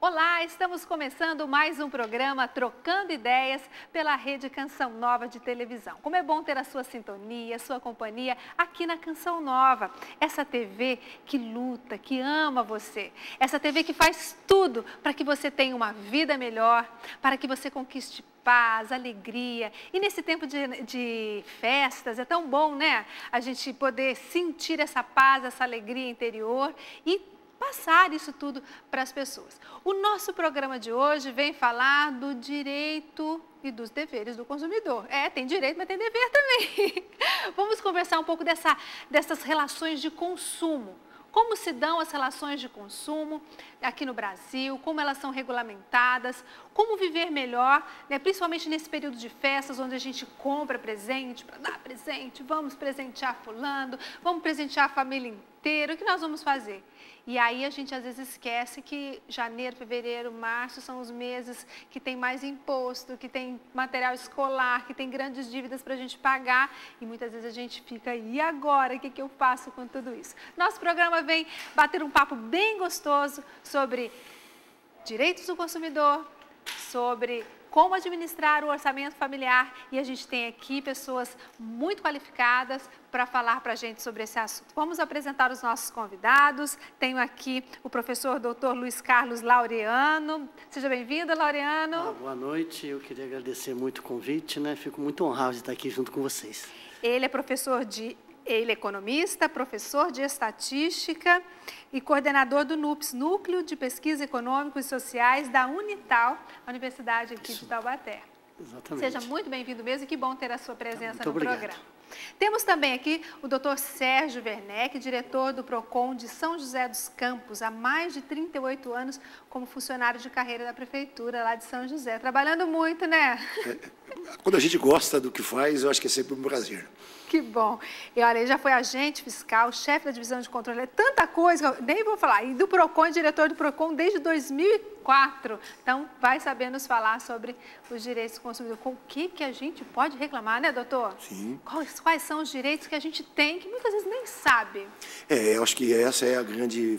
Olá, estamos começando mais um programa Trocando Ideias pela Rede Canção Nova de televisão. Como é bom ter a sua sintonia, a sua companhia aqui na Canção Nova. Essa TV que luta, que ama você. Essa TV que faz tudo para que você tenha uma vida melhor, para que você conquiste paz, alegria. E nesse tempo de festas é tão bom, né? A gente poder sentir essa paz, essa alegria interior e passar isso tudo para as pessoas. O nosso programa de hoje vem falar do direito e dos deveres do consumidor. Tem direito, mas tem dever também. Vamos conversar um pouco dessas relações de consumo. Como se dão as relações de consumo aqui no Brasil, como elas são regulamentadas, como viver melhor, né? Principalmente nesse período de festas, onde a gente compra presente para dar presente, vamos presentear fulano, vamos presentear a família inteira, o que nós vamos fazer? E aí a gente às vezes esquece que janeiro, fevereiro, março são os meses que tem mais imposto, que tem material escolar, que tem grandes dívidas para a gente pagar e muitas vezes a gente fica, e agora? O que eu faço com tudo isso? Nosso programa vem bater um papo bem gostoso sobre direitos do consumidor, sobre como administrar o orçamento familiar e a gente tem aqui pessoas muito qualificadas para falar para a gente sobre esse assunto. Vamos apresentar os nossos convidados. Tenho aqui o professor Dr. Luiz Carlos Laureano. Seja bem-vindo, Laureano. Boa noite, eu queria agradecer muito o convite, né? Fico muito honrado de estar aqui junto com vocês. Ele é economista, professor de estatística e coordenador do NUPES, Núcleo de Pesquisa Econômicos e Sociais da Unital, a Universidade aqui de Taubaté. Exatamente. Seja muito bem-vindo mesmo e que bom ter a sua presença muito no obrigado. programa. Temos também aqui o Dr. Sérgio Werneck, diretor do PROCON de São José dos Campos, há mais de 38 anos como funcionário de carreira da Prefeitura lá de São José. Trabalhando muito, né? Quando a gente gosta do que faz, eu acho que é sempre um prazer. Que bom. E olha, ele já foi agente fiscal, chefe da divisão de controle, tanta coisa, nem vou falar. E do PROCON, diretor do PROCON desde 2004. Então, vai saber nos falar sobre os direitos do consumidor. Com o que a gente pode reclamar, né, doutor? Sim. Quais são os direitos que a gente tem, que muitas vezes nem sabe? Eu acho que essa é a grande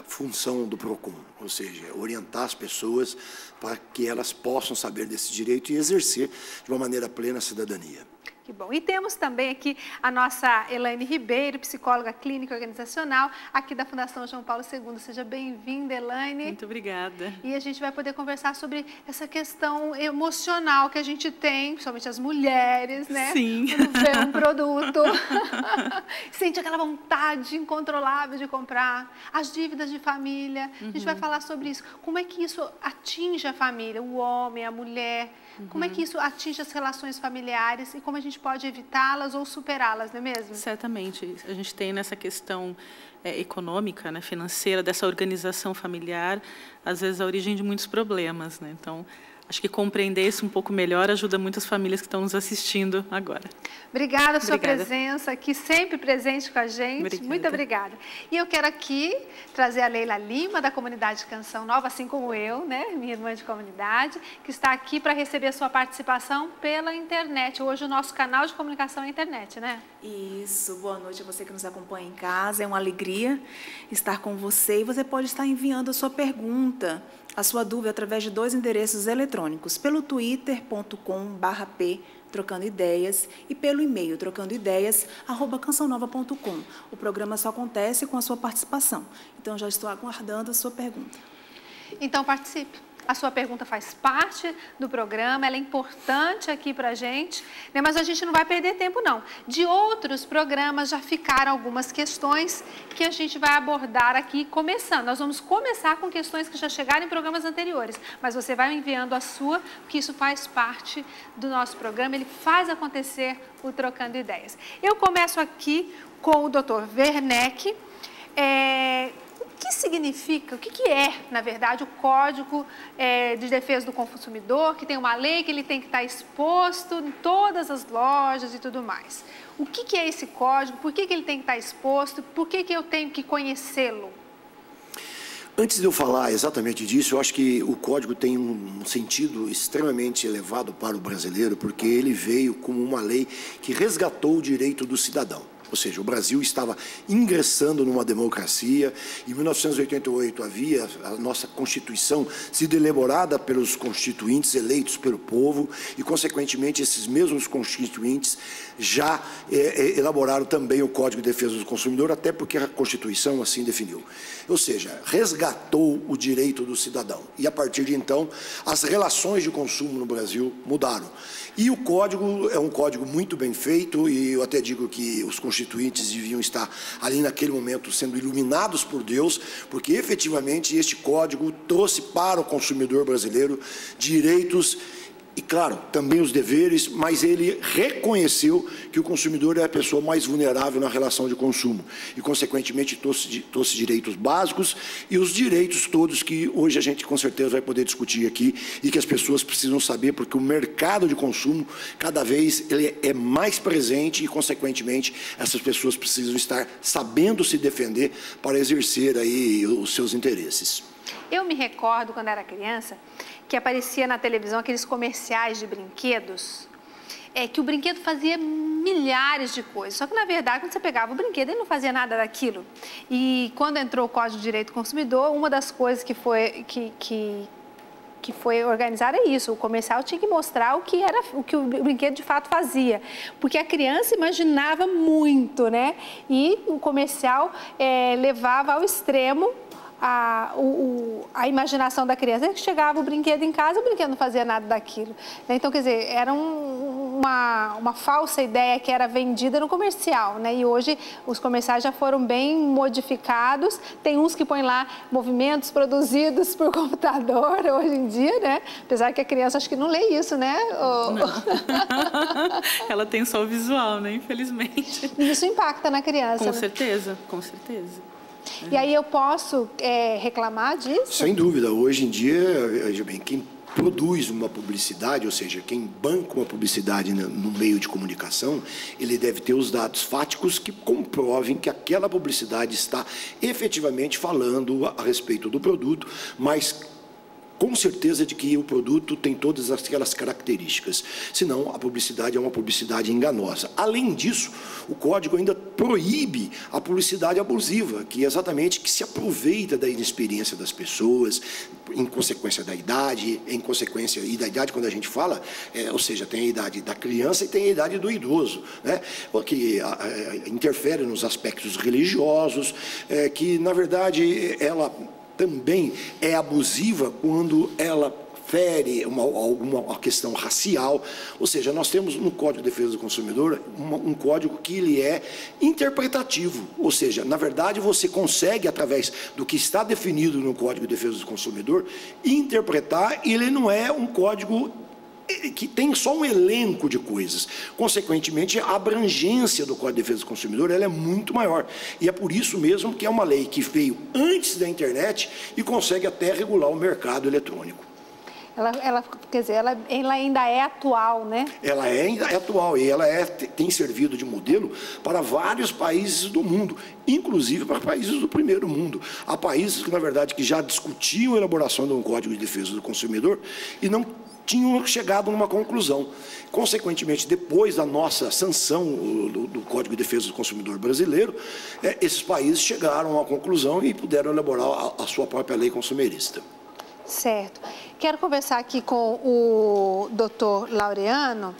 função do PROCON, ou seja, orientar as pessoas para que elas possam saber desse direito e exercer de uma maneira plena a cidadania. Que bom. E temos também aqui a nossa Elaine Ribeiro, psicóloga clínica e organizacional, aqui da Fundação João Paulo II. Seja bem-vinda, Elaine. Muito obrigada. E a gente vai poder conversar sobre essa questão emocional que a gente tem, principalmente as mulheres, né? Sim. Quando vê um produto, sente aquela vontade incontrolável de comprar, as dívidas de família. A gente vai falar sobre isso. Como é que isso atinge a família, o homem, a mulher? Como é que isso atinge as relações familiares e como a gente pode evitá-las ou superá-las, não é mesmo? Certamente. A gente tem nessa questão econômica, né, financeira, dessa organização familiar, às vezes a origem de muitos problemas, né? Então, acho que compreender isso um pouco melhor ajuda muitas famílias que estão nos assistindo agora. Obrigada pela sua presença aqui, sempre presente com a gente. Obrigada. Muito obrigada. E eu quero aqui trazer a Leila Lima, da comunidade Canção Nova, assim como eu, né, minha irmã de comunidade, que está aqui para receber a sua participação pela internet. Hoje o nosso canal de comunicação é a internet, né? Isso. Boa noite a você que nos acompanha em casa. É uma alegria estar com você e você pode estar enviando a sua pergunta, a sua dúvida através de 2 endereços eletrônicos, pelo twitter.com/p Trocando Ideias e pelo e-mail trocandoideias@cançãonova.com. O programa só acontece com a sua participação. Então, já estou aguardando a sua pergunta. Então, participe. A sua pergunta faz parte do programa, ela é importante aqui para a gente, né? Mas a gente não vai perder tempo, não. De outros programas já ficaram algumas questões que a gente vai abordar aqui começando. Nós vamos começar com questões que já chegaram em programas anteriores, mas você vai enviando a sua, porque isso faz parte do nosso programa, ele faz acontecer o Trocando Ideias. Eu começo aqui com o Dr. Werneck. O que significa, o que é, na verdade, o Código de Defesa do Consumidor, que tem uma lei que ele tem que estar exposto em todas as lojas e tudo mais? O que é esse código? Por que ele tem que estar exposto? Por que eu tenho que conhecê-lo? Antes de eu falar exatamente disso, eu acho que o Código tem um sentido extremamente elevado para o brasileiro, porque ele veio como uma lei que resgatou o direito do cidadão. Ou seja, o Brasil estava ingressando numa democracia. Em 1988 havia a nossa Constituição sido elaborada pelos constituintes eleitos pelo povo e, consequentemente, esses mesmos constituintes já elaboraram também o Código de Defesa do Consumidor, até porque a Constituição assim definiu. Ou seja, resgatou o direito do cidadão. E, a partir de então, as relações de consumo no Brasil mudaram. E o código é um código muito bem feito, e eu até digo que os constituintes deviam estar ali naquele momento sendo iluminados por Deus, porque efetivamente este código trouxe para o consumidor brasileiro direitos e, claro, também os deveres, mas ele reconheceu que o consumidor é a pessoa mais vulnerável na relação de consumo e, consequentemente, trouxe direitos básicos e os direitos todos que hoje a gente, com certeza, vai poder discutir aqui e que as pessoas precisam saber, porque o mercado de consumo, cada vez, ele é mais presente e, consequentemente, essas pessoas precisam estar sabendo se defender para exercer aí os seus interesses. Eu me recordo, quando era criança, que aparecia na televisão aqueles comerciais de brinquedos, que o brinquedo fazia milhares de coisas. Só que, na verdade, quando você pegava o brinquedo, ele não fazia nada daquilo. E quando entrou o Código de Direito do Consumidor, uma das coisas que foi organizada é isso. O comercial tinha que mostrar o que o brinquedo de fato fazia. Porque a criança imaginava muito, né? E o comercial levava ao extremo a imaginação da criança. Chegava o brinquedo em casa, o brinquedo não fazia nada daquilo. Então, quer dizer, era uma falsa ideia que era vendida no comercial, né? E hoje os comerciais já foram bem modificados. Tem uns que põem lá movimentos produzidos por computador hoje em dia, né? Apesar que a criança acho que não lê isso, né? Não. Ela tem só o visual, né? Infelizmente. Isso impacta na criança. Com né? certeza, com certeza. E aí eu posso reclamar disso? Sem dúvida. Hoje em dia, veja bem, quem produz uma publicidade, ou seja, quem banca uma publicidade no meio de comunicação, ele deve ter os dados fáticos que comprovem que aquela publicidade está efetivamente falando a respeito do produto, mas com certeza de que o produto tem todas aquelas características, senão a publicidade é uma publicidade enganosa. Além disso, o código ainda proíbe a publicidade abusiva, que é exatamente que se aproveita da inexperiência das pessoas, em consequência da idade, e da idade quando a gente fala, ou seja, tem a idade da criança e tem a idade do idoso, né? Que interfere nos aspectos religiosos, que na verdade ela também é abusiva quando ela fere alguma questão racial. Ou seja, nós temos no Código de Defesa do Consumidor um código que ele é interpretativo. Ou seja, na verdade, você consegue, através do que está definido no Código de Defesa do Consumidor, interpretar, e ele não é um código que tem só um elenco de coisas. Consequentemente, a abrangência do Código de Defesa do Consumidor ela é muito maior. E é por isso mesmo que é uma lei que veio antes da internet e consegue até regular o mercado eletrônico. Quer dizer, ela ainda é atual, né? Ela ainda é atual e ela tem servido de modelo para vários países do mundo, inclusive para países do primeiro mundo. Há países que, na verdade, que já discutiam a elaboração de um Código de Defesa do Consumidor e não tinham chegado numa conclusão. Consequentemente, depois da nossa sanção do Código de Defesa do Consumidor brasileiro, esses países chegaram a uma conclusão e puderam elaborar a sua própria lei consumerista. Certo. Quero conversar aqui com o doutor Laureano.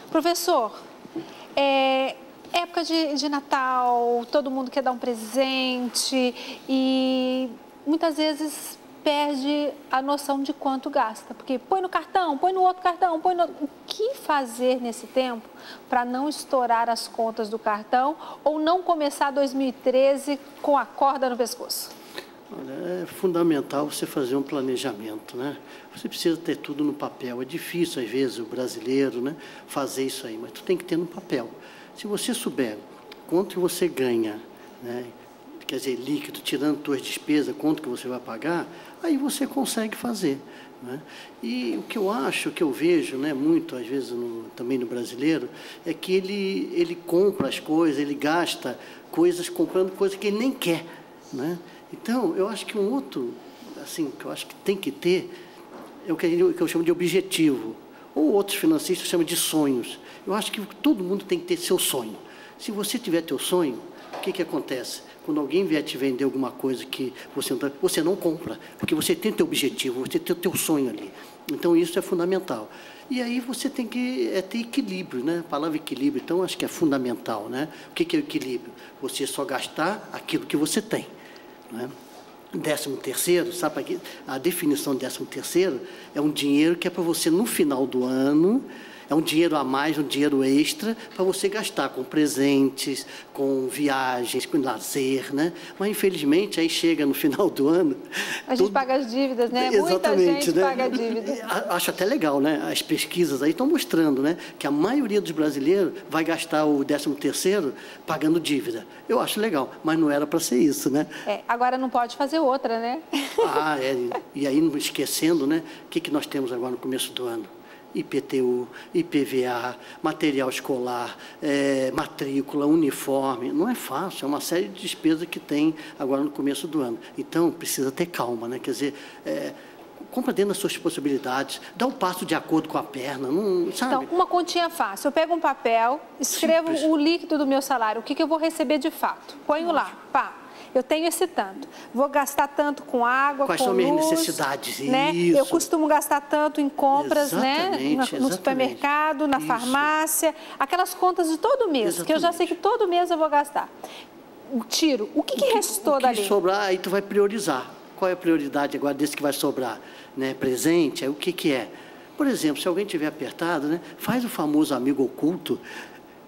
Professor, época de Natal, todo mundo quer dar um presente e muitas vezes perde a noção de quanto gasta, porque põe no cartão, põe no outro cartão, O que fazer nesse tempo para não estourar as contas do cartão ou não começar 2013 com a corda no pescoço? Olha, é fundamental você fazer um planejamento, né? Você precisa ter tudo no papel. É difícil, às vezes, o brasileiro, né, fazer isso aí, mas tu tem que ter no papel. Se você souber quanto você ganha, né, quer dizer, líquido, tirando suas despesas, quanto que você vai pagar, aí você consegue fazer, né? E o que eu acho, o que eu vejo, né, muito, às vezes, também no brasileiro, é que ele compra as coisas, ele gasta coisas, comprando coisas que ele nem quer, né? Então, eu acho que um outro, assim, que eu acho que tem que ter, é o que eu chamo de objetivo, ou outros financistas chamam de sonhos. Eu acho que todo mundo tem que ter seu sonho. Se você tiver teu sonho, o que acontece? Quando alguém vier te vender alguma coisa que você não compra, porque você tem teu objetivo, você tem o teu sonho ali. Então, isso é fundamental. E aí você tem que ter equilíbrio, né? A palavra equilíbrio, então, acho que é fundamental, né? O que é o equilíbrio? Você só gastar aquilo que você tem, né? 13º, sabe? A definição de 13º é um dinheiro que é para você, no final do ano, é um dinheiro a mais, um dinheiro extra, para você gastar com presentes, com viagens, com lazer, né? Mas, infelizmente, aí chega no final do ano... A gente paga as dívidas, né? Exatamente, muita gente, né? Paga a dívida. Acho até legal, né? As pesquisas aí estão mostrando, né? Que a maioria dos brasileiros vai gastar o 13º pagando dívida. Eu acho legal, mas não era para ser isso, né? Agora não pode fazer outra, né? E aí, não esquecendo, né? O que nós temos agora no começo do ano? IPTU, IPVA, material escolar, matrícula, uniforme. Não é fácil, é uma série de despesas que tem agora no começo do ano. Então, precisa ter calma, né? Quer dizer, compra dentro das suas possibilidades, dá um passo de acordo com a perna, não, sabe? Então, uma continha fácil. Eu pego um papel, escrevo Simples. O líquido do meu salário, o que eu vou receber de fato. Ponho lá, pá. Eu tenho esse tanto. Vou gastar tanto com água, Quais com são luz, minhas necessidades? né? Isso. Eu costumo gastar tanto em compras, Exatamente, né? No supermercado, na farmácia, aquelas contas de todo mês, que eu já sei que todo mês eu vou gastar. Tiro. O que restou dali? O que sobrar, aí tu vai priorizar. Qual é a prioridade agora desse que vai sobrar? Né? Presente, aí o que é? Por exemplo, se alguém estiver apertado, né? Faz o famoso amigo oculto.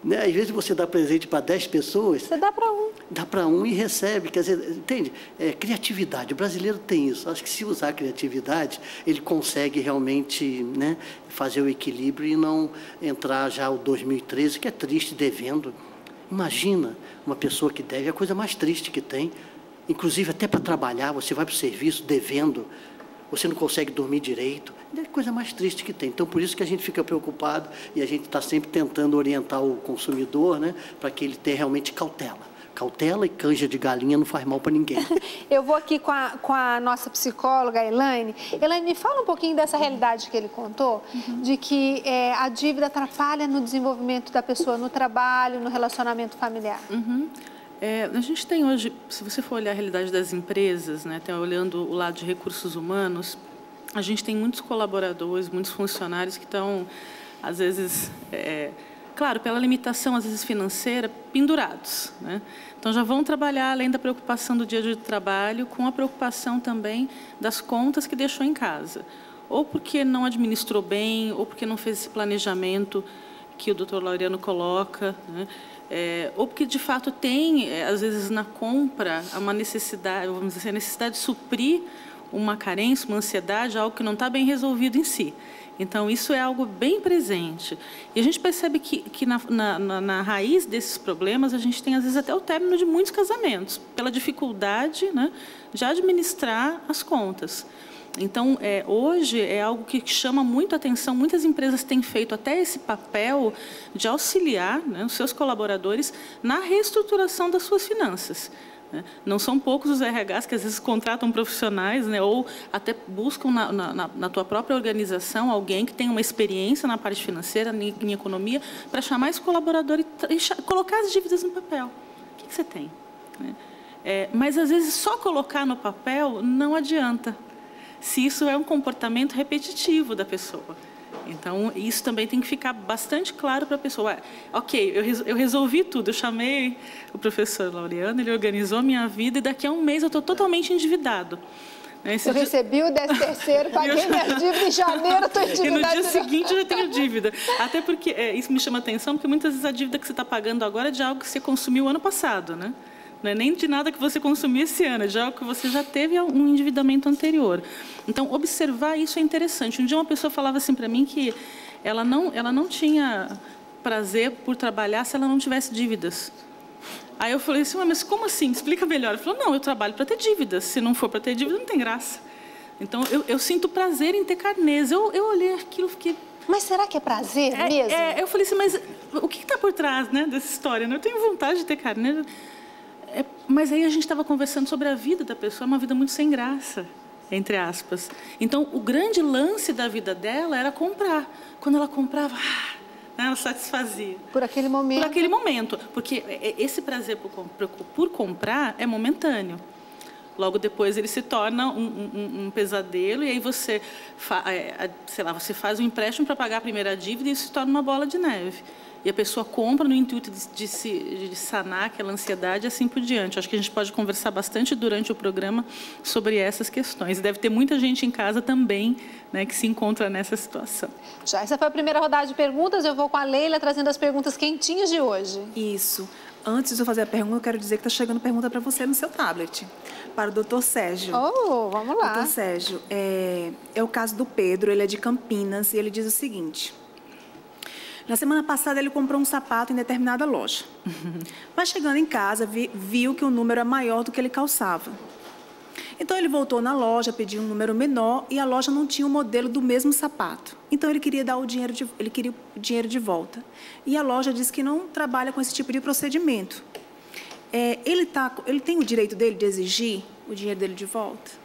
Né? Às vezes você dá presente para 10 pessoas. Você dá para um. Dá para um e recebe. Quer dizer, entende? Criatividade. O brasileiro tem isso. Acho que se usar a criatividade, ele consegue realmente, né, fazer o equilíbrio e não entrar já o 2013, que é triste, devendo. Imagina uma pessoa que deve, é a coisa mais triste que tem. Inclusive, até para trabalhar, você vai para o serviço devendo. Você não consegue dormir direito, é a coisa mais triste que tem. Então, por isso que a gente fica preocupado e a gente está sempre tentando orientar o consumidor, né, para que ele tenha realmente cautela. Cautela e canja de galinha não faz mal para ninguém. Eu vou aqui com a nossa psicóloga, Elaine. Elaine, me fala um pouquinho dessa realidade que ele contou, de que a dívida atrapalha no desenvolvimento da pessoa, no trabalho, no relacionamento familiar. A gente tem hoje, se você for olhar a realidade das empresas, né, olhando o lado de recursos humanos, a gente tem muitos colaboradores, muitos funcionários que estão, às vezes, claro, pela limitação, às vezes, financeira, pendurados, né? Então, já vão trabalhar, além da preocupação do dia a dia de trabalho, com a preocupação também das contas que deixou em casa. Ou porque não administrou bem, ou porque não fez esse planejamento que o Dr. Laureano coloca, né? Ou porque, de fato, tem, às vezes, na compra, uma necessidade, vamos dizer, a necessidade de suprir uma carência, uma ansiedade, algo que não está bem resolvido em si. Então, isso é algo bem presente. E a gente percebe que na raiz desses problemas, a gente tem, às vezes, até o término de muitos casamentos, pela dificuldade, né, de administrar as contas. Então, hoje é algo que chama muito a atenção. Muitas empresas têm feito até esse papel de auxiliar, né, os seus colaboradores na reestruturação das suas finanças. Né? Não são poucos os RHs que, às vezes, contratam profissionais, né, ou até buscam na tua própria organização alguém que tenha uma experiência na parte financeira, em economia, para chamar esse colaborador e colocar as dívidas no papel. O que você tem? Né? Mas, às vezes, só colocar no papel não adianta, se isso é um comportamento repetitivo da pessoa. Então, isso também tem que ficar bastante claro para a pessoa. Ok, eu resolvi tudo, eu chamei o professor Laureano, ele organizou a minha vida e daqui a um mês eu estou totalmente endividado. Eu recebi o 13º, paguei minha dívida em janeiro, estou endividado. E no dia seguinte eu já tenho dívida. Até porque isso me chama atenção, porque muitas vezes a dívida que você está pagando agora é de algo que você consumiu ano passado, né? Não é nem de nada que você consumiu esse ano, é de algo que você já teve um endividamento anterior. Então, observar isso é interessante. Um dia uma pessoa falava assim para mim que ela não tinha prazer por trabalhar se ela não tivesse dívidas. Aí eu falei assim, mas como assim? Explica melhor. Ela falou, não, eu trabalho para ter dívidas. Se não for para ter dívida, não tem graça. Então, eu sinto prazer em ter carnês. Eu olhei aquilo e fiquei... Mas será que é prazer mesmo? Eu falei assim, mas o que está por trás, né, dessa história? Eu tenho vontade de ter carnês. Mas aí a gente estava conversando sobre a vida da pessoa, uma vida muito sem graça, entre aspas. Então, o grande lance da vida dela era comprar. Quando ela comprava, né, ela satisfazia. Por aquele momento. Por aquele momento, porque esse prazer por comprar é momentâneo. Logo depois ele se torna um pesadelo e aí você, sei lá, você faz um empréstimo para pagar a primeira dívida e isso se torna uma bola de neve. E a pessoa compra no intuito de sanar aquela ansiedade e assim por diante. Acho que a gente pode conversar bastante durante o programa sobre essas questões. E deve ter muita gente em casa também, né, que se encontra nessa situação. Já essa foi a primeira rodada de perguntas. Eu vou com a Leila trazendo as perguntas quentinhas de hoje. Isso. Antes de eu fazer a pergunta, eu quero dizer que está chegando pergunta para você no seu tablet. Para o doutor Sérgio. Oh, vamos lá. Doutor Sérgio, é o caso do Pedro, ele é de Campinas e ele diz o seguinte... Na semana passada, ele comprou um sapato em determinada loja. Mas chegando em casa, viu que o número é maior do que ele calçava. Então, ele voltou na loja, pediu um número menor e a loja não tinha o modelo do mesmo sapato. Então, ele queria dar o dinheiro de volta. E a loja disse que não trabalha com esse tipo de procedimento. Ele tem o direito dele de exigir o dinheiro dele de volta?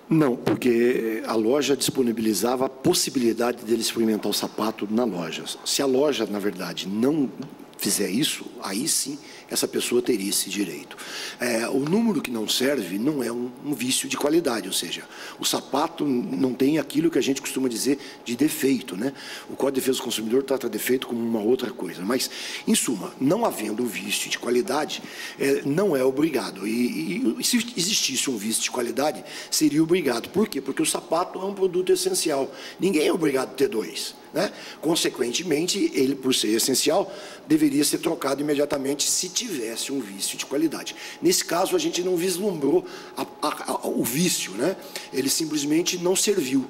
Não, porque a loja disponibilizava a possibilidade dele experimentar o sapato na loja. Se a loja, na verdade, não fizer isso, aí sim essa pessoa teria esse direito. O número que não serve não é um vício de qualidade, ou seja, o sapato não tem aquilo que a gente costuma dizer de defeito, né? O Código de Defesa do Consumidor trata defeito como uma outra coisa, mas, em suma, não havendo vício de qualidade, não é obrigado. E se existisse um vício de qualidade, seria obrigado. Por quê? Porque o sapato é um produto essencial. Ninguém é obrigado a ter dois, né? Consequentemente, ele, por ser essencial, deveria ser trocado imediatamente se tivesse um vício de qualidade. Nesse caso, a gente não vislumbrou o vício, né? Ele simplesmente não serviu.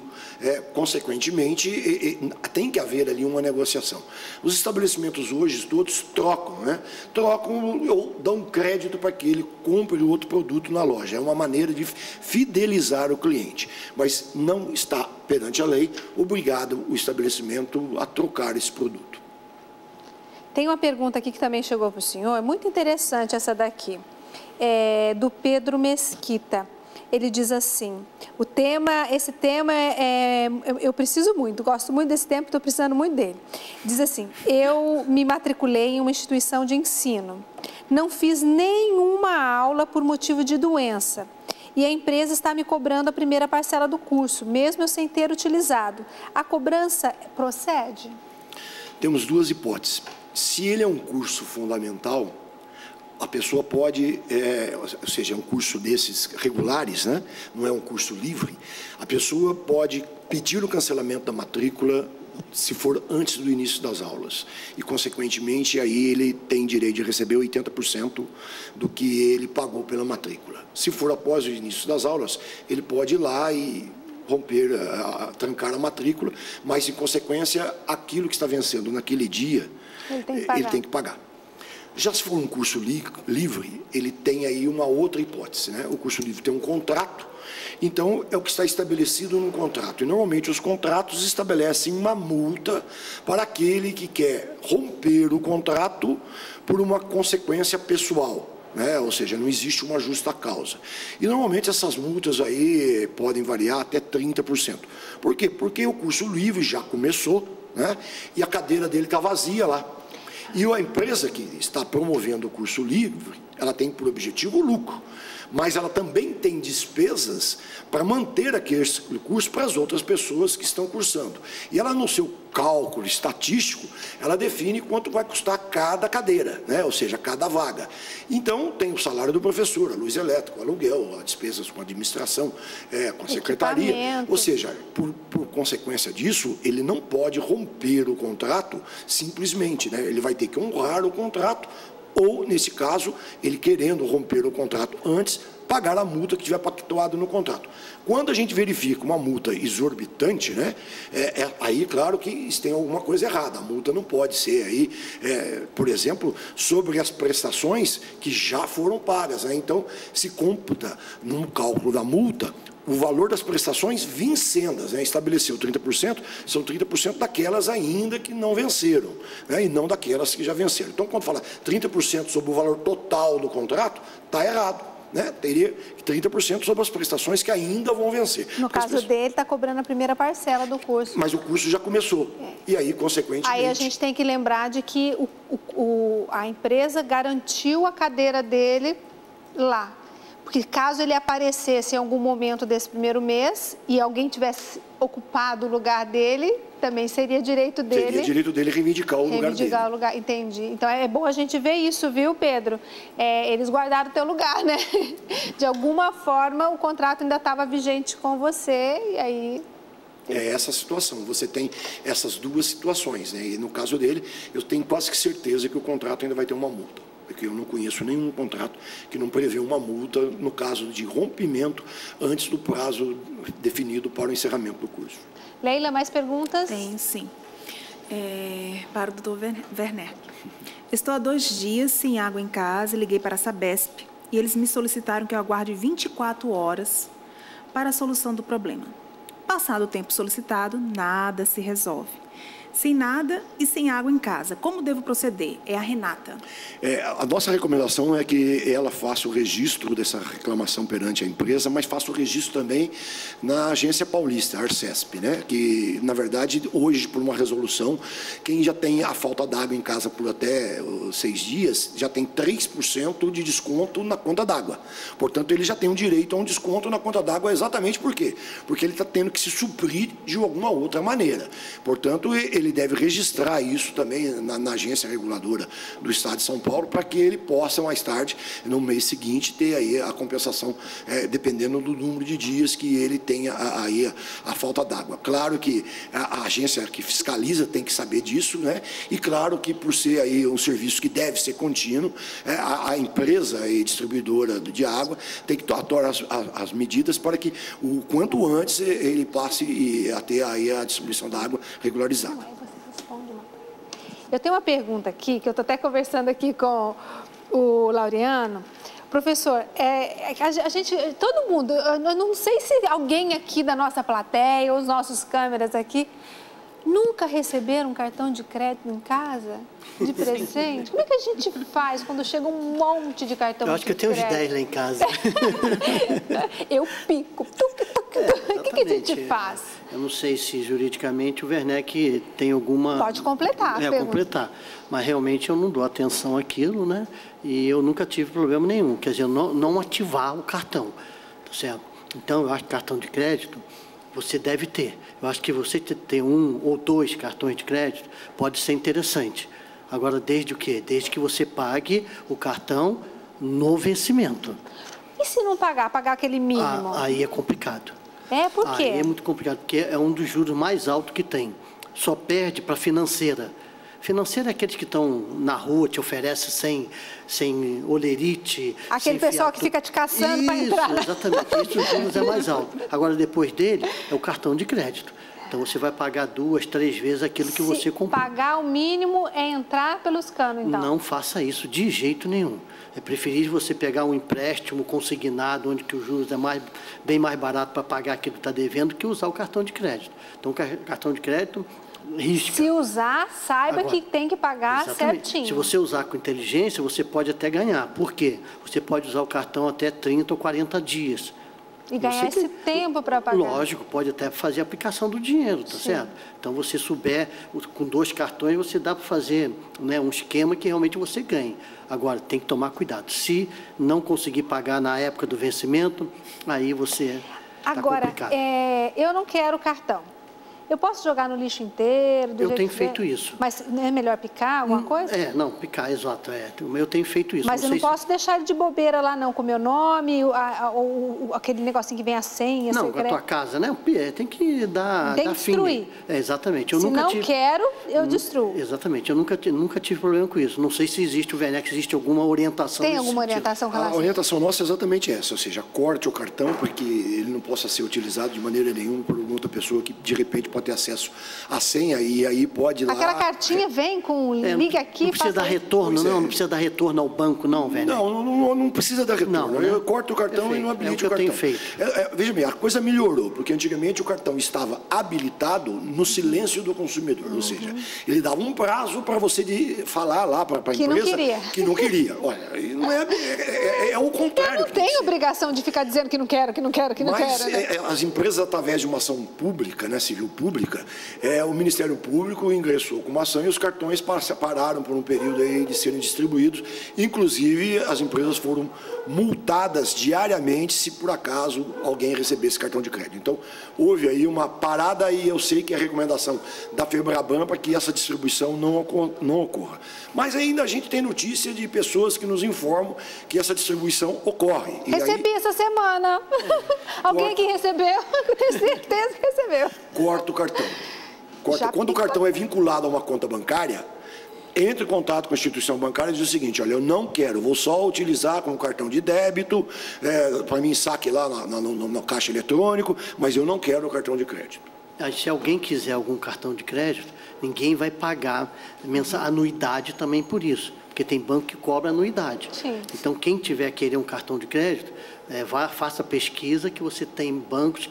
Consequentemente, tem que haver ali uma negociação. Os estabelecimentos hoje, todos trocam, né? Trocam ou dão crédito para que ele compre outro produto na loja. É uma maneira de fidelizar o cliente, mas não está, perante a lei, obrigado o estabelecimento a trocar esse produto. Tem uma pergunta aqui que também chegou para o senhor, é muito interessante essa daqui, do Pedro Mesquita. Ele diz assim, esse tema eu preciso muito, gosto muito desse tema, estou precisando muito dele. Diz assim, eu me matriculei em uma instituição de ensino, não fiz nenhuma aula por motivo de doença. E a empresa está me cobrando a primeira parcela do curso, mesmo eu sem ter utilizado. A cobrança procede? Temos duas hipóteses. Se ele é um curso fundamental, a pessoa pode, ou seja, é um curso desses regulares, né? Não é um curso livre, a pessoa pode pedir o cancelamento da matrícula se for antes do início das aulas. E, consequentemente, aí ele tem direito de receber 80% do que ele pagou pela matrícula. Se for após o início das aulas, ele pode ir lá e romper, trancar a matrícula, mas, em consequência, aquilo que está vencendo naquele dia, ele tem que pagar. Já se for um curso livre, ele tem aí uma outra hipótese, né? O curso livre tem um contrato, então é o que está estabelecido no contrato. E normalmente os contratos estabelecem uma multa para aquele que quer romper o contrato por uma consequência pessoal, né? Ou seja, não existe uma justa causa. E normalmente essas multas aí podem variar até 30%. Por quê? Porque o curso livre já começou, né? E a cadeira dele está vazia lá. E a empresa que está promovendo o curso livre, ela tem por objetivo o lucro, mas ela também tem despesas para manter aquele curso para as outras pessoas que estão cursando. E ela, no seu cálculo estatístico, ela define quanto vai custar cada cadeira, né? Ou seja, cada vaga. Então, tem o salário do professor, a luz elétrica, o aluguel, as despesas com a administração, com a secretaria. Ou seja, por consequência disso, ele não pode romper o contrato simplesmente, né? Ele vai ter que honrar o contrato, ou, nesse caso, ele querendo romper o contrato antes, pagar a multa que tiver pactuado no contrato. Quando a gente verifica uma multa exorbitante, né, aí, claro que tem alguma coisa errada. A multa não pode ser aí, por exemplo, sobre as prestações que já foram pagas, né? Então, se computa no cálculo da multa o valor das prestações vincendas, né? Estabeleceu 30%, são 30% daquelas ainda que não venceram, né? E não daquelas que já venceram. Então, quando fala 30% sobre o valor total do contrato, está errado. né? Teria 30% sobre as prestações que ainda vão vencer. No caso dele, está cobrando a primeira parcela do curso. Mas o curso já começou. E aí, consequentemente... Aí a gente tem que lembrar de que a empresa garantiu a cadeira dele lá. Porque caso ele aparecesse em algum momento desse primeiro mês e alguém tivesse ocupado o lugar dele, também seria direito dele. Seria direito dele reivindicar o lugar dele. Reivindicar o lugar, entendi. Então é bom a gente ver isso, viu, Pedro? Eles guardaram o teu lugar, né? De alguma forma o contrato ainda estava vigente com você e aí... É essa a situação, você tem essas duas situações, né? E no caso dele, eu tenho quase que certeza que o contrato ainda vai ter uma multa. Porque eu não conheço nenhum contrato que não prevê uma multa no caso de rompimento antes do prazo definido para o encerramento do curso. Leila, mais perguntas? Tem, sim. Para o doutor Werner. Estou há 2 dias sem água em casa e liguei para a Sabesp e eles me solicitaram que eu aguarde 24 horas para a solução do problema. Passado o tempo solicitado, nada se resolve. Sem nada e sem água em casa. Como devo proceder? É a Renata. A nossa recomendação é que ela faça o registro dessa reclamação perante a empresa, mas faça o registro também na Agência Paulista, a Arcesp, né? Que, na verdade, hoje, por uma resolução, quem já tem a falta d'água em casa por até 6 dias, já tem 3% de desconto na conta d'água. Portanto, ele já tem um direito a um desconto na conta d'água exatamente por quê? Porque ele está tendo que se suprir de alguma outra maneira. Portanto, ele deve registrar isso também na agência reguladora do Estado de São Paulo para que ele possa, mais tarde, no mês seguinte, ter aí a compensação, dependendo do número de dias que ele tenha aí a falta d'água. Claro que a agência que fiscaliza tem que saber disso, né? E claro que, por ser aí um serviço que deve ser contínuo, a empresa e distribuidora de água tem que tomar as medidas para que, o quanto antes, ele passe a ter aí a distribuição da água regularizada. Eu tenho uma pergunta aqui, que eu estou até conversando aqui com o Laureano. Professor, a gente, todo mundo, eu não sei se alguém aqui da nossa plateia, ou os nossos câmeras aqui, nunca receberam um cartão de crédito em casa, de presente? Como é que a gente faz quando chega um monte de cartão de crédito? Eu acho que eu tenho uns 10 lá em casa. Eu pico. O que a gente faz? Eu não sei se juridicamente o Werneck tem alguma... Pode completar. Completar. Mas realmente eu não dou atenção àquilo, né? E eu nunca tive problema nenhum. Quer dizer, não ativar o cartão, tá certo? Então, eu acho que cartão de crédito você deve ter. Eu acho que você ter 1 ou 2 cartões de crédito pode ser interessante. Agora, desde o quê? Desde que você pague o cartão no vencimento. E se não pagar aquele mínimo? Aí é complicado. Por quê? Aí é muito complicado, porque é um dos juros mais altos que tem. Só perde para a financeira. Financeira é aqueles que estão na rua, te oferecem sem olerite. Aquele pessoal que fica te caçando para entrar. Isso, exatamente. Esse juros é mais alto. Agora, depois dele, é o cartão de crédito. Então, você vai pagar 2, 3 vezes aquilo que você comprou. Pagar o mínimo é entrar pelos canos, então? Não faça isso, de jeito nenhum. É preferível você pegar um empréstimo consignado, onde que os juros é bem mais barato para pagar aquilo que está devendo, que usar o cartão de crédito. Então, o cartão de crédito... risca. Se usar, saiba agora, que tem que pagar certinho. Se você usar com inteligência, você pode até ganhar. Por quê? Você pode usar o cartão até 30 ou 40 dias. E ganhar esse tempo para pagar. Lógico, pode até fazer a aplicação do dinheiro, tá certo? Então, você souber, com 2 cartões, você dá para fazer, né, um esquema que realmente você ganhe. Agora, tem que tomar cuidado. Se não conseguir pagar na época do vencimento, aí você está complicado. Eu não quero cartão. Eu posso jogar no lixo inteiro? Eu tenho feito isso. Mas não é melhor picar alguma coisa? Não, picar, exato. Eu tenho feito isso. Mas eu não posso deixar ele de bobeira lá, não, com o meu nome, aquele negocinho que vem a senha. Não, com a tua casa, né? Tem que dar Tem que destruir. Exatamente. Se não quero, eu destruo. Exatamente. Eu nunca tive problema com isso. Não sei se existe, o Werneck, existe alguma orientação. Tem alguma orientação relacionada? A orientação nossa é exatamente essa, ou seja, corte o cartão para que ele não possa ser utilizado de maneira nenhuma por outra pessoa que, de repente, pode para ter acesso à senha, e aí pode ir lá... Aquela cartinha vem com liga aqui... Não precisa dar retorno, não precisa dar retorno ao banco, não, velho. Não precisa dar retorno. Não, né? Eu corto o cartão e não habilito o cartão. Eu tenho feito. Veja bem, a coisa melhorou, porque antigamente o cartão estava habilitado no silêncio do consumidor, ou seja, ele dava um prazo para você falar lá para a empresa que não queria. Olha, não é o contrário. Eu não tenho obrigação de ficar dizendo que não quero, Mas né? as empresas, através de uma ação pública, né, civil pública, o Ministério Público ingressou com uma ação e os cartões pararam por um período aí de serem distribuídos. Inclusive, as empresas foram multadas diariamente se por acaso alguém recebesse cartão de crédito. Então, houve aí uma parada e eu sei que é a recomendação da FEBRABAN para que essa distribuição não ocorra. Mas ainda a gente tem notícia de pessoas que nos informam que essa distribuição ocorre. Recebi essa semana. Alguém que recebeu, tenho certeza que recebeu. Corta o cartão. Quando o cartão é vinculado a uma conta bancária, entre em contato com a instituição bancária e diz o seguinte: olha, eu não quero, vou só utilizar como cartão de débito, para mim saque lá no caixa eletrônico, mas eu não quero o cartão de crédito. Se alguém quiser algum cartão de crédito, ninguém vai pagar anuidade também por isso, porque tem banco que cobra anuidade. Sim. Então, quem tiver querer um cartão de crédito, faça pesquisa, que você tem bancos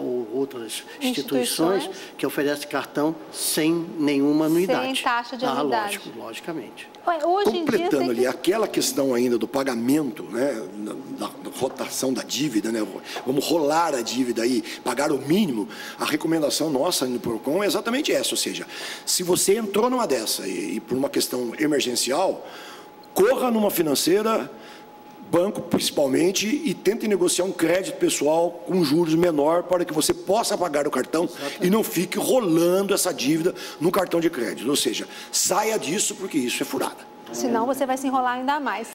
ou outras instituições que oferecem cartão sem nenhuma anuidade. Sem taxa de anuidade. Logicamente. Hoje em dia, Completando ali aquela questão ainda do pagamento, né, da rotação da dívida, né, vamos rolar a dívida aí, pagar o mínimo, a recomendação nossa no PROCON é exatamente essa, ou seja, se você entrou numa dessa e por uma questão emergencial, corra numa financeira, banco principalmente, e tente negociar um crédito pessoal com juros menor para que você possa pagar o cartão e não fique rolando essa dívida no cartão de crédito. Ou seja, saia disso porque isso é furada. Senão você vai se enrolar ainda mais.